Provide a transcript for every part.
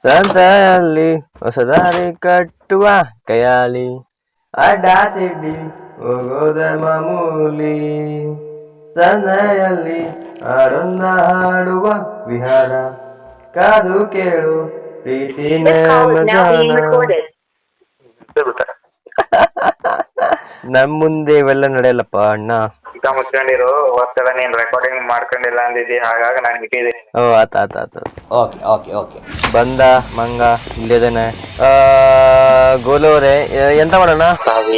ಸಂತೆಯಲ್ಲಿ ಹೊಸ ದಾರಿ ಕಟ್ಟುವ ಕೈಯಾಲಿ ಅಡ್ಡ ತಿಡ್ಡಿ ಹೋಗೋದ ಮಾಮೂಲಿ. ಸಂತೆಯಲ್ಲಿ ಹಾಡೊಂದ ಹಾಡುವ ವಿಹಾರ ಕಾದು ಕೇಳು ಪ್ರೀತಿನೇ ಮಜಾನ. ನಮ್ ಮುಂದೆ ಇವೆಲ್ಲ ನಡೆಯಲ್ಲಪ್ಪ ಅಣ್ಣ. ಮುಚ್ಕೊಂಡಿರು ಒತ್ತಡ ನೀನ್ ರೆಕಾರ್ಡಿಂಗ್ ಮಾಡ್ಕೊಂಡಿಲ್ಲ ಅಂದಿದ್ದಿ, ಹಾಗಾಗಿ ನಾನು ಬಿಟ್ಟಿದ್ದೀನಿ. ಓ ಆತ ಆತ ಆತ. Okay okay okay. ಬಂದ ಮಂಗ ಇಲ್ಲಿದ್ದೇನೆ. ಗೋಲುವರೆ ಎಂತ ಮಾಡೋಣ?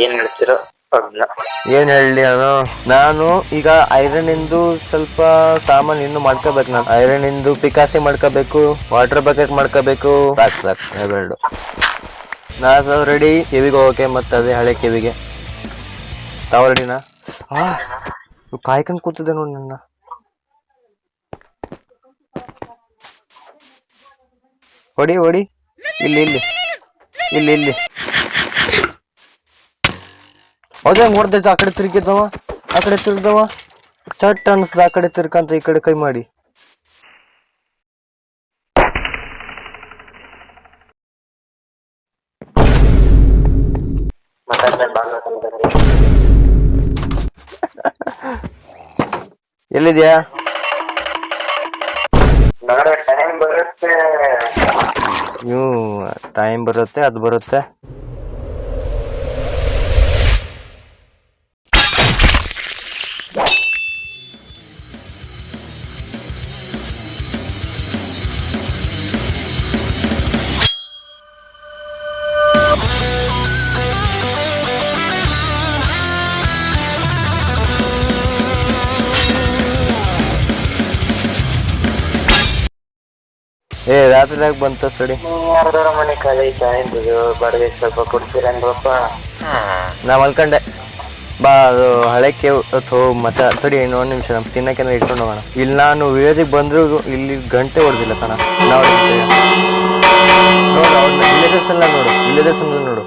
ಏನ್ ಹೇಳ್ತಿರೋ ಏನ್ ಹೇಳಿ ನಾನು ಈಗ ಐರನ್ ಇಂದು ಸ್ವಲ್ಪ ಸಾಮಾನು ಇನ್ನು ಮಾಡ್ಕೋಬೇಕು. ನಾನು ಐರನ್ ಇಂದು ಪಿಕಾಸಿ ಮಾಡ್ಕೋಬೇಕು, ವಾಟರ್ ಬಕೆಟ್ ಮಾಡ್ಕೋಬೇಕು. ಸಾಕು ಸಾಕು ಎರಡು. ನಾನು ರೆಡಿ ಕಿವಿಗೆ ಹೋಗಕ್ಕೆ, ಮತ್ತೆ ಅದೇ ಹಳೆ ಕಿವಿಗೆ. ತಾವ ರೆಡಿನಾ? ಕಾಯ್ಕೊಂಡು ಕೂತಿದ್ದೆ ನೋಡಿ ನನ್ನ. ಹೊಡಿ ಹೊಡಿ. ಇಲ್ಲಿ ಇಲ್ಲಿ ಇಲ್ಲಿ ಇಲ್ಲಿ ಅದೇ ನೋಡ್ದೈತೆ. ಆ ಕಡೆ ತಿರ್ಗಿದ್ದವ, ಆ ಕಡೆ ತಿರ್ಗದವ. ಚಟ್ ಅನ್ಸ್ದ ಆ ಕಡೆ ತಿರ್ಕಂತ ಈ ಕಡೆ ಕೈ ಮಾಡಿ. ಎಲ್ಲಿದ್ಯಾ? ಟೈಮ್ ಬರುತ್ತೆ, ಟೈಮ್ ಬರುತ್ತೆ, ಅದು ಬರುತ್ತೆ. ರಾತ್ರಿದಾಗ ಬಂತ ಸ್ಟಡಿ. ಯಾರ್ದಾರ ಮನೆ ಖಾಲಿ ಐತೆ, ಬಾಡಿಗೆ ಸ್ವಲ್ಪ ಕೊಡ್ತೀರೇನ್ರಪ್ಪ? ನಾ ಮಲ್ಕೊಂಡೆ. ಬಾ, ಅದು ಹಳೆಕ್ಕೆ ಮಚ್ಚ ತಡಿ ಇನ್ನೊಂದು ನಿಮಿಷ ನಮ್ ತಿನ್ನಕ್ಕೆ ಇಟ್ಕೊಂಡು ಹೋಗೋಣ. ಇಲ್ಲಿ ನಾನು ವಿಲೇಜಿಗೆ ಬಂದ್ರು ಇಲ್ಲಿ ಗಂಟೆ ಹೊಡೆದಿಲ್ಲ ಕಣ. ನಾವು ನೋಡು ಅವ್ರನ್ನ ವಿಲೇಜಸ್ ಎಲ್ಲ ನೋಡು, ವಿಲೇಜಸ್ ನೋಡು,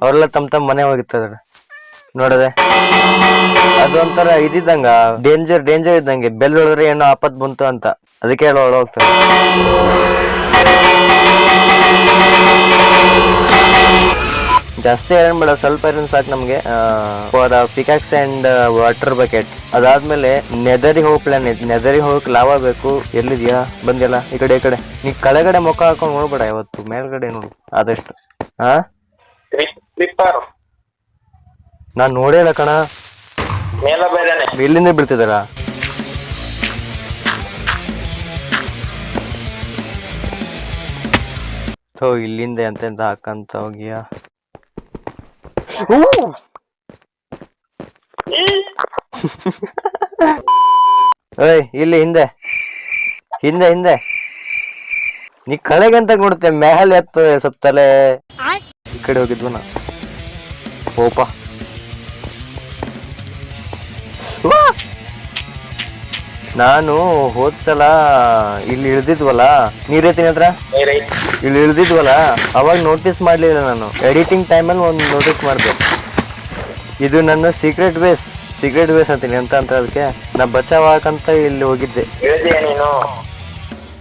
ಅವರೆಲ್ಲ ತಮ್ಮ ಮನೆ ಹೋಗಿರ್ತಾರೆ ನೋಡದೆ. ಅದೊಂಥರ ಇದ್ದಂಗ ಡೇಂಜರ್ ಇದ್ದಂಗೆ. ಬೆಲ್ ಹೊಡೆದ್ರೆ ಏನೋ ಆಪತ್ ಬಂತು ಅಂತ, ಅದಕ್ಕೆ ಒಳ ಹೋಗ್ತಾರೆ. ಜಾಸ್ತಿ ಐರನ್ ಬೇಡ, ಸ್ವಲ್ಪ ಐರನ್ ಸಾಕು ನಮ್ಗೆ. For peacocks and water bucket. ಅದಾದ್ಮೇಲೆ ನೆದರಿ ಹೋಗ್ ಪ್ಲಾನ್ ಐತಿ. ನೆದರಿ ಹೋಗಕ್ ಲಾವಾ ಬೇಕು. ಎಲ್ಲಿದ್ಯಾ? ಬಂದಿಲ್ಲ ಈ ಕಡೆ. ನೀ ಕೆಳಗಡೆ ಮುಖ ಹಾಕೊಂಡು ನೋಡ್ಬೇಡ ಯಾವತ್ತು, ಮೇಲ್ಗಡೆ ನೋಡು ಆದಷ್ಟು. ನಾನ್ ನೋಡೇ ಇಲ್ಲ ಕಣ. ಇಲ್ಲಿಂದ ಬೀಳ್ತಿದಾರ. ಇಲ್ಲಿಂದ ಎಂತೆಂತ ಹಾಕಂತ ಹೋಗಿಯಾ? ಓಯ್ ಇಲ್ಲಿ ಹಿಂದೆ ನೀ ಕಳೆಗೆ ಅಂತ ನೋಡುತ್ತೆ, ಮ್ಯಾಲೆ ಎತ್ತ ಸತ್ತಲೆ. ಈ ಕಡೆ ಹೋಗಿದ್ವನ ಓಪ. ನಾನು ಹೋದ್ಸಲ ಇಲ್ಲಿ ಇಳ್ದಿದ್ವಲ್ಲ, ನೀರೈತಿನ ಹತ್ರ ಇಲ್ಲಿ ಇಳ್ದಿದ್ವಲ್ಲ, ಅವಾಗ ನೋಟಿಸ್ ಮಾಡ್ಲಿಲ್ಲ ನಾನು. ಎಡಿಟಿಂಗ್ ಟೈಮಲ್ಲಿ ಒಂದು ನೋಟಿಸ್ ಮಾಡಿದೆ. ಇದು ನನ್ನ ಸೀಕ್ರೆಟ್ ಬೇಸ್ ಅಂತೀನಿ ಅಂತ ಅದಕ್ಕೆ ನಾ ಬಚಾವ್ ಹಾಕಂತ ಇಲ್ಲಿ ಹೋಗಿದ್ದೆ.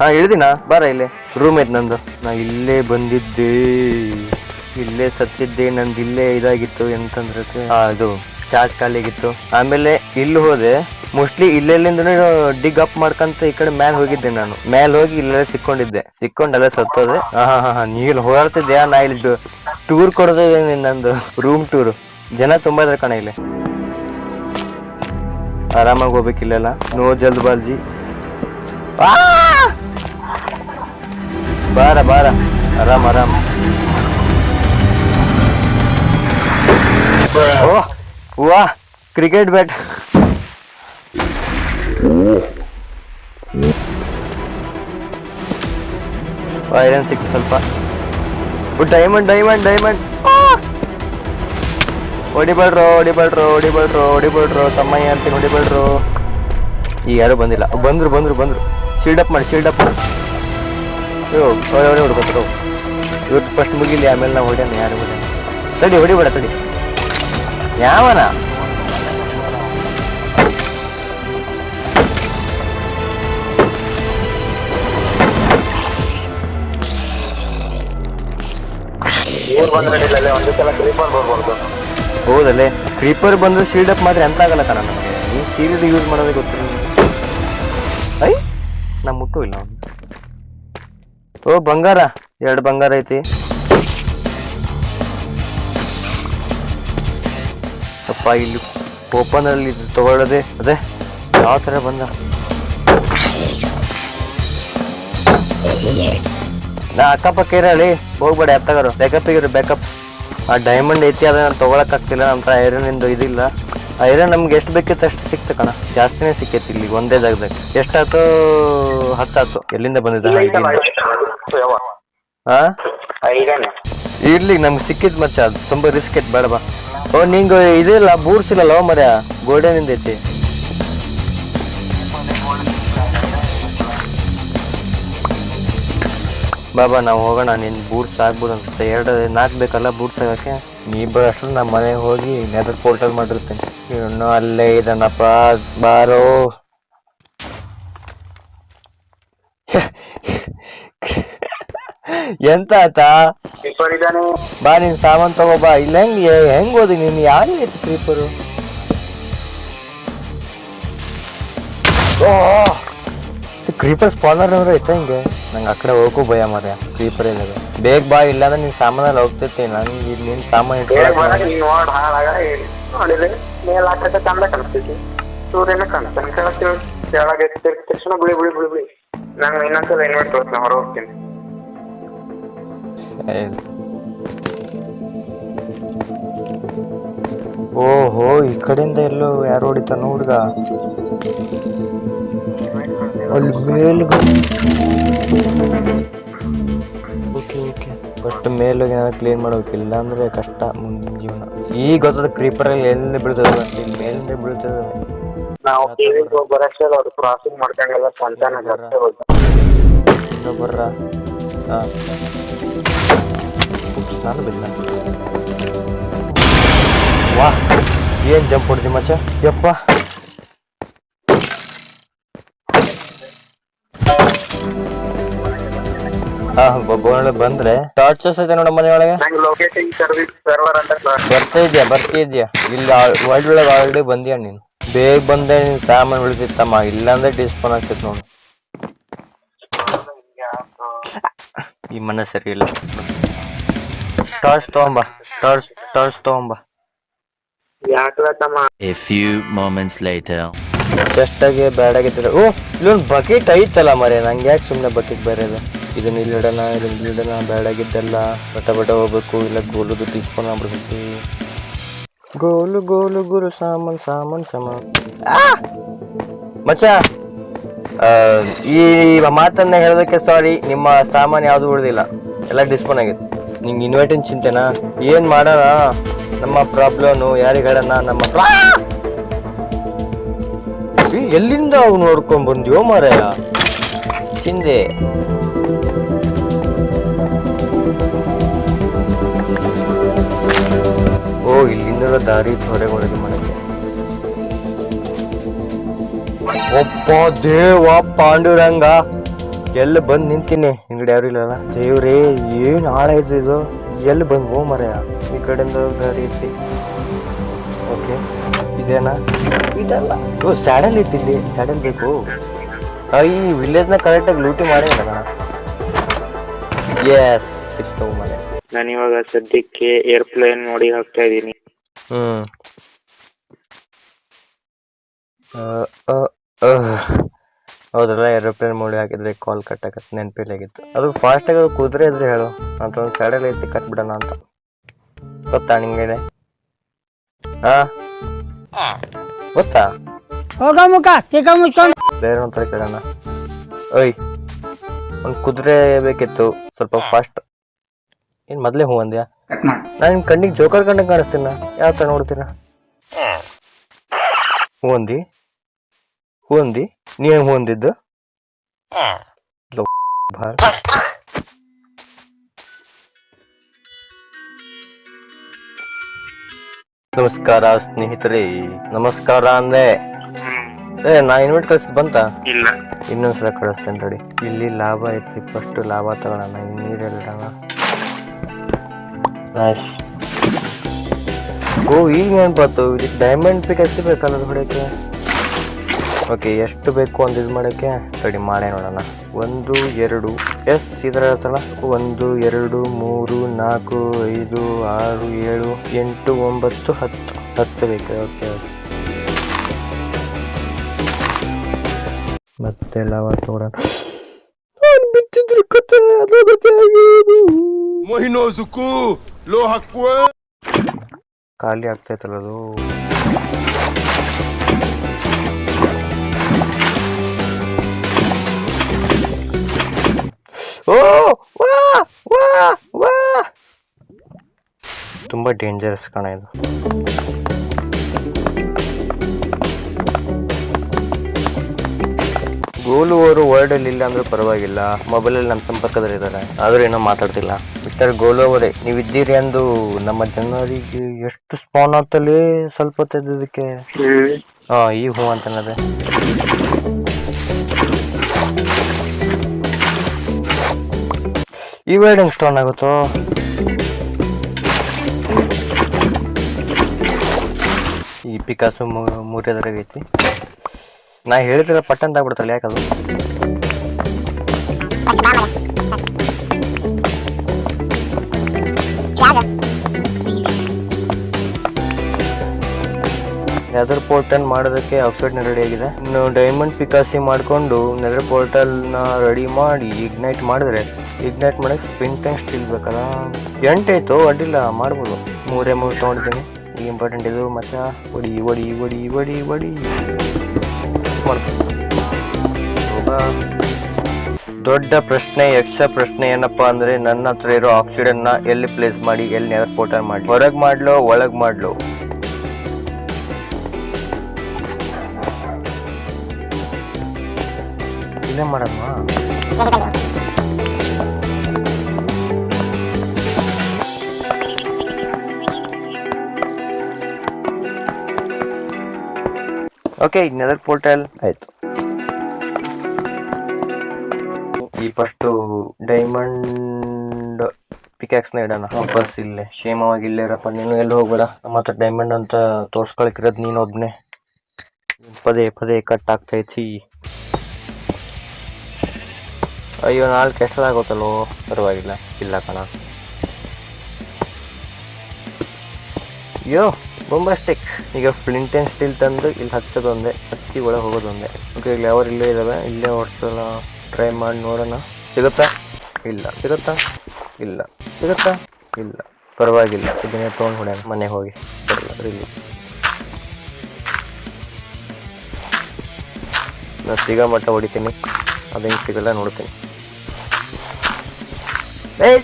ಹಾ ಇಳ್ದಿನ ಬಾರ, ಇಲ್ಲಿ ರೂಮ್ ಐತ್ ನಂದು. ನಾ ಇಲ್ಲೇ ಬಂದಿದ್ದೆ, ಇಲ್ಲೇ ಸತ್ತಿದ್ದೆ. ನಂದು ಇಲ್ಲೇ ಇದಾಗಿತ್ತು ಎಂತಂದ್ರೆ ಅದು ಚಾರ್ಜ್ ಖಾಲಿಯಾಗಿತ್ತು. ಆಮೇಲೆ ಇಲ್ಲಿ ಹೋದೆ. ಮೋಸ್ಟ್ಲಿ ಇಲ್ಲೆಲ್ಲಿಂದ ಡಿಗ್ ಅಪ್ ಮಾಡ್ಕಂತ ಈ ಕಡೆ ಮ್ಯಾಲ್ ಹೋಗಿದ್ದೆ. ನಾನು ಮ್ಯಾಲ್ ಹೋಗಿ ಇಲ್ಲೆಲ್ಲ ಸಿಕ್ಕೊಂಡಲ್ಲ ಸತ್ತೋದೆ. ಹಾ ನೀಲ್ ಹೋರಾಡ್ತಿದ್ಯಾ? ನಾ ಇಲ್ಲಿ ಟೂರ್ ಕೊಡೋದೇ ನಂದು, ರೂಮ್ ಟೂರ್. ಜನ ತುಂಬಾ ಇದಾರೆ ಕಣ ಇಲ್ಲಿ. ಆರಾಮಾಗಿ ಹೋಗ್ಬೇಕಿಲ್ಲೆಲ್ಲ, ನೋ ಜಲ್ದ್ಬಾಜಿ. ಬಾರ ಆರಾಮ್. ಓಹ್ ವಾ, ಕ್ರಿಕೆಟ್ ಬ್ಯಾಟ್. ಐರನ್ ಸಿಕ್ತು ಸ್ವಲ್ಪ. ಡೈಮಂಡ್. ಹೊಡಿಬೇಡ್ರು ತಮ್ಮಯ್ಯ ಅಂತೀನಿ, ಹೊಡಿಬೇಡ್ರು. ಈಗ ಯಾರು ಬಂದಿಲ್ಲ. ಬಂದ್ರು. ಶೀಲ್ಡ್ ಅಪ್ ಮಾಡಿ. ಹುಡ್ಕೋತಾರೆ. ಇವತ್ತು ಫಸ್ಟ್ ಮುಗಿಲಿ, ಆಮೇಲೆ ನಾವು ಹೊಡ್ಯಾನ. ಯಾರು ಹೊಡ್ಯಾನ? ತಡಿ, ಹೊಡಿಬೇಡ ತಡಿ. ಯಾವನ ಇವ್ರು ಬಂದ್ರೆ ಇಲ್ಲ ಒಂದೇ ಸಲ ಕ್ರೀಪರ್ ಬರ್ಬಾರ್ದು. ಹೌದಲ್ಲೇ ಕ್ರೀಪರ್ ಬಂದ್ರೆ ಶೀಲ್ಡ್ ಅಪ್ ಮಾಡಿದ್ರೆ ಎಂತ ಆಗಲ್ಲ ಕಣ ನಮಗೆ. ಈ ಶೀಲ್ಡ್ ಯೂಸ್ ಮಾಡೋದೇ ಗೊತ್ತಿಲ್ಲ. ಐ ನಾ ಮುಟ್ಟು ಇಲ್ಲ ಅವ್ನು. ಓ ಬಂಗಾರ 2 ಬಂಗಾರ ಐತಿ. ಅಪ್ಪ ಇಲ್ಲಿ ಓಪನ್ ಅಲ್ಲಿ ತಗೊಳ್ಳೋದೆ ಅದೇ ಯಾವ ತರ ಬಂದ. ನಾ ಅಕ್ಕಪಕ್ಕ ಇರಲಿ ಹೋಗ್ಬೇಡ ಎತ್ತಗಾರು ಬ್ಯಾಕಪ್ ಬ್ಯಾಕಪ್. ಆ ಡೈಮಂಡ್ ಐತಿ ಅದನ್ನ ತಗೊಳಕ್ ಆಗ್ತಿಲ್ಲ. ನಮ್ಮ ಹತ್ರ ಐರನ್ ಇಂದು ಇದಿಲ್ಲ. ಐರನ್ ನಮ್ಗೆ ಎಷ್ಟು ಬೇಕಿತ್ತು ಅಷ್ಟು ಸಿಕ್ತ ಕಣ. ಜಾಸ್ತಿನೇ ಸಿಕ್ಕೈತಿ ಇಲ್ಲಿ ಒಂದೇ ಜಾಗದಾಗ. ಎಷ್ಟಾಯ್ತು 10 ಆಯ್ತು. ಎಲ್ಲಿಂದ ಬಂದಿದ್ದ ಇರ್ಲಿ ನಮ್ಗೆ ಸಿಕ್ಕಿದ್ ಮಚ್ಚ. ಅದು ತುಂಬಾ ರಿಸ್ಕ್ ಐತಿ ಬೇಡ ಬಾ. ಓ ನಿಂಗ ಇದಿಲ್ಲ ಬೂಟ್ಸ್ ಇಲ್ಲಲ್ಲ ಮರ್ಯ ಗೋಲ್ಡನ್ ಐತಿ. ಬಾಬಾ ನಾವು ಹೋಗೋಣ. ನಿನ್ ಬೂಟ್ಸ್ ಆಗ್ಬೋದು ಅನ್ಸುತ್ತೆ. 4 ಬೇಕಲ್ಲ ಬೂಟ್ಸ್ ಆಗಕ್ಕೆ. ನೀ ಬರೋಷ್ಟು ನಮ್ಮ ಮನೆಗೆ ಹೋಗಿ ನೆದರ್ ಪೋರ್ಟಲ್ ಮಾಡಿರ್ತೀನಿ. ಇನ್ನೂ ಅಲ್ಲೇ ಇದನ್ನಪ್ಪ ಬಾರೋ. ಎಂತ ಆಯ್ತಾ ಬಾ ನಿನ್ ಸಾಮಾನ್ ತಗೋಬಾ. ಇಲ್ಲ ಹೆಂಗ್ ಓದಿ ನೀನ್ ಯಾರಿಗೆ ಐತಿ ಕ್ರೀಪರು. ಓ ಕ್ರೀಪರ್ ಸ್ಪಾನರ್ ಅಂದ್ರೆ ಐತೆ ಹಿಂಗೆ. ನಂಗೆ ಆ ಕಡೆ ಹೋಗಕ್ಕೂ ಭಯ ಮಾರ್ಯ. ಕ್ರೀಪರ್ ಇದಾಗ ಬೇಗ ಬಾ. ಇಲ್ಲಾಂದ್ರೆ ನಿನ್ ಸಾಮಾನಲ್ಲಿ ಹೋಗ್ತೈತಿ. ನಂಗೆ ನಿನ್ ಸಾಮಾನು ಸೂರ್ಯನ ಕಾಣಿಸ್ತಾನೆ ಕೆಳಗೆ ತಕ್ಷಣ ಬಿಳಿ ಬಿಳಿ ಬಿಳಿ ಬಿಳಿ. ನಾನು ಇನ್ನೊಂದ್ಸಲ ಇನ್ವೈಟ್ ತೋರಿಸ್ತೀನಿ ಹೊರ ಹೋಗ್ತೀನಿ. ಓಹೋ ಈ ಕಡೆಯಿಂದ ಎಲ್ಲೋ ಯಾರು ಹೊಡಿತಾನ ಹುಡ್ಗ. ಅಲ್ಲಿ ಮೇಲ್ಗ ಓಕೆ ಓಕೆ ಫಸ್ಟ್ ಮೇಲೋಗಿ ನಾನು ಕ್ಲೀನ್ ಮಾಡೋಕಿಲ್ಲ ಅಂದ್ರೆ ಕಷ್ಟ ಮುಂದಿನ ಜೀವನ. ಈಗ ಗೊತ್ತದ ಕ್ರೀಪರ್ ಅಲ್ಲಿ ಎಲ್ಲಿಂದ ಬೀಳ್ತದ. ಇಲ್ಲಿ ಮೇಲಿಂದ ಬೀಳ್ತದ. ನಾವು ಬರಕ್ಕೆ ಅವ್ರು ಕ್ರಾಸಿಂಗ್ ಮಾಡ್ಕೊಂಡೆಲ್ಲ ಸ್ವಂತಾನ ಬರ್ರ. ಹಾಂ ನಾನು ಬಿದ್ದ. ವಾ ಏನ್ ಜಂಪ್ ಹೊಡ್ದಿ ಮಚ್ಚ. ಯಪ್ಪ ಬಂದ್ರೆ ಟಾರ್ಚರ್ಸ್ ಐತೆ ನೋಡ ಮನೆ ಒಳಗೆ. ಬರ್ತಿದ್ಯಾ ಇಲ್ಲಿ ವರ್ಲ್ಡ್ ಒಳಗೆ ಆಲ್ರೆಡಿ ಬಂದ್ಯಾ ನೀನು. ಬೇಗ ಬಂದೆ ನೀನ್ ಸಾಮಾನು ಉಳಿತಿತ್ತಮ್ಮ. ಇಲ್ಲಾಂದ್ರೆ ಡಿಸ್ಪೋನ್ ಆಗ್ತೈತಿ ನೋಡು. ಈ ಮನೆ ಸರಿ ಇಲ್ಲ. ಟಾರ್ಚ್ ತಗೊಂಬ. A few moments later. ಜಸ್ಟಾಗಿ ಬ್ಯಾಡ್ ಆಗಿದ್ರೆ. ಓ ಇಲ್ಲೊಂದು ಬಕೆಟ್ ಐತಲ್ಲ ಮರೆ. ನಂಗೆ ಯಾಕೆ ಸುಮ್ಮನೆ ಬಕೆಟ್ ಬೇರೆ ಇದೆ. ಇದನ್ನ ಇಲ್ಲಿಡೋಣ ಬ್ಯಾಡ್ ಆಗಿದ್ದೆಲ್ಲ ಬಟ ಹೋಗ್ಬೇಕು. ಇಲ್ಲ ಗೋಲುದು ಡಿಸ್ಪೋನ್ ಆಗ್ಬಿಡ್ತೈತಿ. ಗೋಲು ಗುರು ಸಾಮಾನ್ ಮಚ್ಚ. ಈ ಮಾತನ್ನ ಹೇಳೋದಕ್ಕೆ ಸಾರಿ. ನಿಮ್ಮ ಸಾಮಾನು ಯಾವುದು ಉಳಿದಿಲ್ಲ. ಎಲ್ಲ ಡಿಸ್ಪೋನ್ ಆಗಿದೆ. ನಿಂಗೆ ಇನ್ವೈಟಿಂಗ್ ಚಿಂತೆನಾ. ಏನ್ ಮಾಡೋಣ ನಮ್ಮ ಪ್ರಾಬ್ಲಮ್ ಯಾರಿಗೆ ಹೇಳೋಣ. ನಮ್ಮ ಎಲ್ಲಿಂದ ಅವ್ ನೋಡ್ಕೊಂಡ್ ಬಂದ್ಯೋ ಮಾರಾಯ ಚಿಂದೆ. ಓ ಇಲ್ಲಿಂದ ದಾರಿ ಹೊರಗೆ ಮಾಡಕ್ಕೆ. ಒಪ್ಪ ದೇವ ಪಾಂಡುರಂಗ ಎಲ್ಲಿ ಬಂದು ನಿಂತೀನಿ. ಹಿಂಗಡೆ ಯಾರು ಇಲ್ಲಲ್ಲ. ದೇವ್ರೇ ಏನ್ ಹಾಳ ಇದು. ಎಲ್ಲಿ ಬಂದ್ ಹೋ ಮರೆಯ. ಈ ಕಡೆಯಿಂದ ದಾರಿ ಐತಿ. ಓಕೆ ಇದೇನಾ. ಇದಲ್ಲ ಓ ಸ್ಯಾಡಲ್ ಐತಿ. ಇಲ್ಲಿ ಸ್ಯಾಡಲ್ ಬೇಕು. ಈ ವಿಲೇಜ್ನ ಕರೆಕ್ಟಾಗಿ ಲೂಟಿ ಮಾಡಿಲ್ಲ ಕಣ. ಎಸ್ ಸಿಕ್ತವು ಮನೆ. ನಾನು ಇವಾಗ ಸದ್ಯಕ್ಕೆ ಏರ್ಪ್ಲೇನ್ ನೋಡಿ ಹೋಗ್ತಾ ಇದ್ದೀನಿ. ಹೌದಲ್ಲ ಏರೋಪ್ಲೇನ್ ಮೋಡಿ ಹಾಕಿದ್ರೆ ಕಾಲ್ ಕಟ್ ಆಗತ್ತೆ. ನೆನಪಿಲ್ಲಾಗಿತ್ತು. ಅದು ಫಾಸ್ಟಾಗಿ ಕುದುರೆ ಇದ್ರೆ ಹೇಳು. ಅಂತ ಒಂದು ಸ್ಯಾಡಲ್ ಐತಿ ಕಟ್ಬಿಡೋಣ ಅಂತ. ಗೊತ್ತಾ ನಿಂಗೆ. ಗೊತ್ತಾ ಬೇರೆ ಒಂಥರ ಕೇಳೋಣ. ಓಯ್ ಒಂದು ಕುದುರೆ ಬೇಕಿತ್ತು ಸ್ವಲ್ಪ ಫಾಸ್ಟ್. ಏನ್ ಮೊದ್ಲೇ ಹೂ ಅಂದ್ಯಾ. ನಾನು ನಿಮ್ ಕಣ್ಣಿಗೆ ಜೋಕರ್ ಕಂಡಂಗೆ ಕಾಣಿಸ್ತೀನ. ಯಾವ ತರ ನೋಡ್ತೀನ. ಹೂ ಅಂದಿ ನೀವ್ ಹೂ ಅಂದಿದ್ದು. ನಮಸ್ಕಾರ ಸ್ನೇಹಿತರೆ. ನಮಸ್ಕಾರ ಅಂದೆ. ನಾ ಇನ್ವೈಟ್ ಕಳಿಸಿದ್ ಬಂತ. ಇಲ್ಲ ಇನ್ನೊಂದ್ಸಲ ಕಳಿಸ್ತೇನೆ ತಡಿ. ಇಲ್ಲಿ ಲಾಭ ಐತಿ. ಫಸ್ಟ್ ಲಾಭ ತಗೋಣ. ನೀರೆಲ್ಲ ನೈಸ್. ಓ ಈಗ ನೆನಪಾತು, ಇದಕ್ಕೆ ಡೈಮಂಡ್ ಪಿಕ್ ಎಷ್ಟು ಬೇಕಲ್ಲ ಅದು ಹೊಡೆಯೋಕ್ಕೆ. ಓಕೆ, ಎಷ್ಟು ಬೇಕು ಒಂದು ಇದು ಮಾಡೋಕ್ಕೆ ರೆಡಿ ಮಾಡೇ ನೋಡೋಣ. 1 2 ಎಸ್ ಇದರ ಇರುತ್ತಲ್ಲ. 1 2 3 4 5 6 7 8 9 10 ಬೇಕು. ಓಕೆ ಓಕೆ, ಮತ್ತೆ ಲವ ತಗೊಳ್ಳೋಣ. ಬಿಚ್ಚಿದ್ರು ಕತೆ ಅದು ಗೊತ್ತಾಗೋದು. ಮೊಹಿನೋಜುಕು ಲೋ ಹಕ್ಕುವೆ ಖಾಲಿ ಆಗ್ತೈತಲ್ಲ ಅದು. ಓ ವಾ ವಾ ವಾ, ತುಂಬಾ ಡೇಂಜರಸ್ ಕಣ ಇದು. ಗೋಲು ಅವರು ವರ್ಲ್ಡ್ ಅಲ್ಲಿ ಇಲ್ಲ ಅಂದ್ರೆ ಪರವಾಗಿಲ್ಲ, ಮೊಬೈಲ್ ಅಲ್ಲಿ ನಮ್ಮ ಸಂಪರ್ಕದಲ್ಲಿ ಇದ್ದಾರೆ, ಆದ್ರೂ ಏನೋ ಮಾತಾಡ್ತಿಲ್ಲ. ಮಿಸ್ಟರ್ ಗೋಲು ಅವರೇ, ನೀವಿದ್ದೀರಿ ಅಂದು ನಮ್ಮ ಜನರಿಗೆ ಎಷ್ಟು ಸ್ಪಾನ್ ಆಗ್ತಲ್ಲಿ ಸ್ವಲ್ಪ ತೆಗೆದಕ್ಕೆ. ಈ ಹೂ ಅಂತನದೆ. ಈ ವರ್ಡ್ ಹೆಂಗ್ ಸ್ಟೋನ್ ಆಗುತ್ತೋ. ಈ ಪಿಕಾಸು ಮೂರದರಾಗೈತಿ. ನಾ ಹೇಳಿದ್ರೆ ಪಟ್ಟಂತ ಆಗ್ಬಿಡ್ತಲ್ಲ, ಯಾಕದು. ನೆದರ್ ಪೋರ್ಟಲ್ ಮಾಡೋದಕ್ಕೆ ಔಟ್ಸೈಡ್ ರೆಡಿ ಆಗಿದೆ. ಇನ್ನು ಡೈಮಂಡ್ ಪಿಕಾಸಿ ಮಾಡಿಕೊಂಡು ನೆದರ್ ಪೋರ್ಟಲ್ ನ ರೆಡಿ ಮಾಡಿ ಇಗ್ನೈಟ್ ಮಾಡಿದ್ರೆ, ಇಗ್ನೈಟ್ ಮಾಡಕ್ಕೆ ಸ್ಪಿನ್ ಟ್ಯಾಂಕ್ ಸ್ಟಿಲ್ ಬೇಕಲ್ಲ. 8 ಆಯ್ತು, ಅಡ್ಡಿಲ್ಲ ಮಾಡ್ಬೋದು. 3 ತೊಗೊಂಡಿದ್ದೀನಿ. ಈಗ ಇಂಪಾರ್ಟೆಂಟ್ ಇದು ಮಚ್ಚ. ಒಡಿ ಒಡಿ ಒಡಿ ಒಡಿ ಒಡಿ ದೊಡ್ಡ ಪ್ರಶ್ನೆ, ಯಕ್ಷ ಪ್ರಶ್ನೆ ಏನಪ್ಪಾ ಅಂದ್ರೆ, ನನ್ನ ಹತ್ರ ಇರೋ ಆಕ್ಸಿಡನ್ ನ ಎಲ್ಲಿ ಪ್ಲೇಸ್ ಮಾಡಿ, ಎಲ್ಲಿ ನೆದರ್ ಪೋರ್ಟಲ್ ಮಾಡಿ, ಹೊರಗ್ ಮಾಡ್ಲೋ ಒಳಗ್ ಮಾಡ್ಲೋ. ಇಲ್ಲೇ ಮಾಡಲ್ವಾ? ಓಕೆ, ನೆದರ್ ಪೋರ್ಟಲ್ ಆಯ್ತು. ಈ ಫಸ್ಟ್ ಡೈಮಂಡ್ ಪಿಕ್ಯಾಕ್ಸ್ ನ ಇಡೋಣ ವಾಪಸ್ ಇಲ್ಲೇ. ಕ್ಷೇಮವಾಗಿ ಇಲ್ಲೇ ಇರಪ್ಪ, ನೀನು ಎಲ್ಲಿ ಹೋಗ್ಬೇಡ. ನಮ್ಮ ಹತ್ರ ಡೈಮಂಡ್ ಅಂತ ತೋರ್ಸ್ಕೊಳಕಿರೋದು ನೀನು ಒಬ್ನೇ. ಪದೇ ಪದೇ ಕಟ್ ಆಗ್ತೈತಿ. ಅಯ್ಯೋ, 4 ಕೆಸರಾಗೋತಲ್ಲೋ. ಪರವಾಗಿಲ್ಲ, ಇಲ್ಲ ಕಣ. ಅಯ್ಯೋ ಬೊಂಬಾಸ್ಟಿಕ್. ಈಗ ಫ್ಲಿಂಟ್ ಆ್ಯಂಡ್ ಸ್ಟೀಲ್ ತಂದು ಇಲ್ಲಿ ಹಚ್ಚೋದೊಂದೇ, ಹಚ್ಚಿ ಒಳಗೆ ಹೋಗೋದೊಂದೇ. ಓಕೆ, ಇಲ್ಲಿ ಯಾವ್ರು ಇಲ್ಲೇ ಇದ್ದಾವೆ, ಇಲ್ಲೇ ಹೊಡ್ಸೋಣ. ಟ್ರೈ ಮಾಡಿ ನೋಡೋಣ. ಸಿಗುತ್ತಾ? ಇಲ್ಲ. ಸಿಗುತ್ತಾ? ಇಲ್ಲ. ಸಿಗುತ್ತಾ? ಇಲ್ಲ. ಪರವಾಗಿಲ್ಲ, ಇದನ್ನೇ ತೊಗೊಂಡು ಹೊಡ್ಯಾನ ಮನೆಗೆ ಹೋಗಿ. ಬರಲ್ಲ ಇಲ್ಲಿ. ನಾನು ಸಿಗೋ ಮಟ್ಟ ಹೊಡಿತೀನಿ, ಅದೇನು ಸಿಗಲ್ಲ ನೋಡ್ತೀನಿ.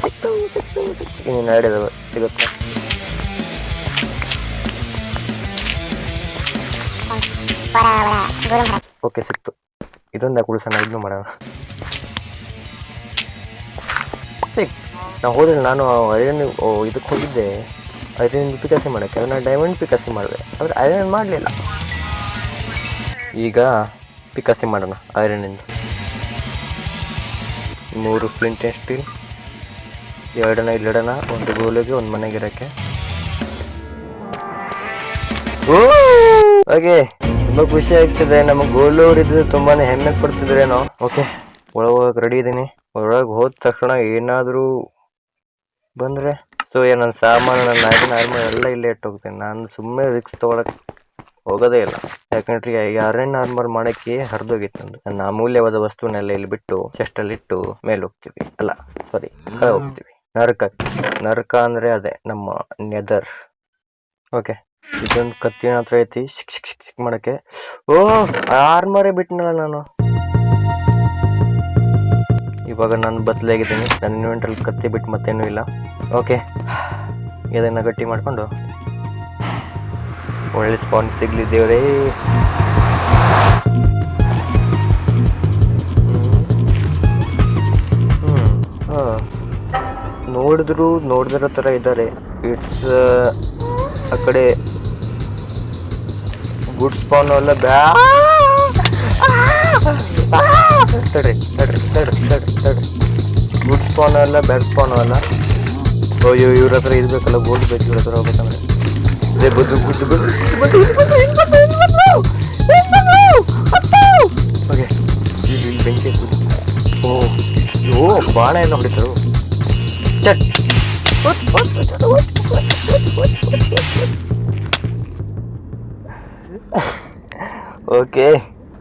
ಸಿಕ್ತು ಸಿಕ್ತು ಸಿಕ್ತು. ಇನ್ನೇನು ಆಡಿದಾವೆ. ಸಿಗುತ್ತಾ? ಓಕೆ, ಸಿಕ್ತು. ಇದೊಂದು ಉಳಿಸೋಣ, ಇದನ್ನು ಮಾಡೋಣ. ನಾವು ಹೋದ್ರೆ ನಾನು ಐರನ್ ಇದಕ್ಕೆ ಹೋಗಿದ್ದೆ, ಐರನ್ ಪಿಕಾಸಿ ಮಾಡೋಕ್ಕೆ. ನಾನು ಡೈಮಂಡ್ ಪಿಕಾಸಿ ಮಾಡಿದೆ, ಆದರೆ ಐರನ್ ಮಾಡಲಿಲ್ಲ. ಈಗ ಪಿಕಾಸಿ ಮಾಡೋಣ ಐರನ್ನಿಂದ. 3 ಫ್ಲಿಂಟ್ ಆ್ಯಂಡ್ ಸ್ಟೀಲ್, 2 ಇಲ್ಲಿಡೋಣ. 1 ಗೋಲಿಗೆ, 1 ಮನೆಗೆ ಇರೋಕ್ಕೆ. ಹಾಗೆ ತುಂಬ ಖುಷಿ ಆಗ್ತಿದೆ. ನಮಗೆ ಗೋಲೂರು ಇದ್ರೆ ತುಂಬಾನೇ ಹೆಮ್ಮೆ ಪಡ್ತಿದ್ರೇನೋ. ಓಕೆ, ಒಳಗೆ ರೆಡಿ ಇದ್ದೀನಿ. ಒಳಗೆ ಹೋದ ತಕ್ಷಣ ಏನಾದರೂ ಬಂದರೆ ನನ್ನ ಸಾಮಾನು, ನನ್ನ ಆರ್ಮರ್ ಎಲ್ಲ ಇಲ್ಲೇ ಇಟ್ಟು ಹೋಗ್ತೀನಿ. ನಾನು ಸುಮ್ಮನೆ ರಿಕ್ಸ್ ತೊಗೊಳಕ್ಕೆ ಹೋಗೋದೇ ಇಲ್ಲ. ಯಾಕಂದ್ರೆ ಯಾರನ್ನ ಆರ್ಮರ್ ಮಾಡೋಕ್ಕೆ ಹರಿದೋಗಿತ್ತು ನಂದು. ನನ್ನ ಅಮೂಲ್ಯವಾದ ವಸ್ತುವನ್ನೆಲ್ಲ ಇಲ್ಲಿ ಬಿಟ್ಟು ಚೆಸ್ಟಲ್ಲಿಟ್ಟು ಮೇಲೆ ಹೋಗ್ತೀವಿ. ಅಲ್ಲ ಸಾರಿ, ಕೆಳಗೆ ಹೋಗ್ತೀವಿ. ನರಕ ಅಂದರೆ ಅದೇ ನಮ್ಮ ನೆದರ್. ಓಕೆ, ಇದೊಂದು ಕತ್ತಿನ ಹತ್ರ ಐತಿ ಶಿಕ್ ಮಾಡಕ್ಕೆ. ಆರ್ಮರೇ ಬಿಟ್ಟನಲ್ಲ ನಾನು. ಇವಾಗ ನಾನು ಬದಲಾಗಿದ್ದೀನಿ. ನನ್ನ ಇನ್ವೆಂಟ್ರಲ್ಲಿ ಕತ್ತಿ ಬಿಟ್ಟು ಮತ್ತೇನೂ ಇಲ್ಲ. ಓಕೆ, ಇದನ್ನು ಗಟ್ಟಿ ಮಾಡಿಕೊಂಡು ಒಳ್ಳೆ ಸ್ಪಾನ್ ಸಿಗ್ಲಿದ್ದೇವ್ರೇ. ನೋಡಿದಿರೋ ಥರ ಇದ್ದಾರೆ. ಇಟ್ಸ್ ಆ ಕಡೆ ಗುಡ್ ಸ್ಪಾನ್ ಅಲ್ಲ. ತಡ್ರಿ ಗುಡ್ ಸ್ಪಾನ್ ಅಲ್ಲ, ಬ್ಯಾಡ್ ಸ್ಪಾನ್ ಅಲ್ಲ. ಅಯ್ಯೋ ಇವ್ರ ಹತ್ರ ಇರ್ಬೇಕಲ್ಲ, ಗೋಲ್ಡ್ ಬೇಕು ಇವ್ರ ಹತ್ರ ಹೋಗ್ಬೇಕಂದ್ರೆ. ಇದೇ ಬದ್ದು ಓಕೆ ಇಲ್ಲಿ ಬೆಂಕಿ ಓ ಬಾಣ ಎಲ್ಲ ಹೊಡಿತಾರು. ಚಟ್ ಓಕೆ,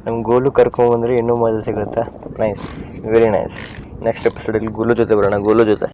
ನಮ್ಮ ಗೋಲು ಕರ್ಕೊಂಡ್ಬಂದ್ರೆ ಇನ್ನೂ ಮಜಾ ಸಿಗುತ್ತೆ. Nice, very nice. ನೆಕ್ಸ್ಟ್ ಎಪಿಸೋಡಲ್ಲಿ ಗೋಲು ಜೊತೆ ಬರೋಣ, ಗೋಲು ಜೊತೆ.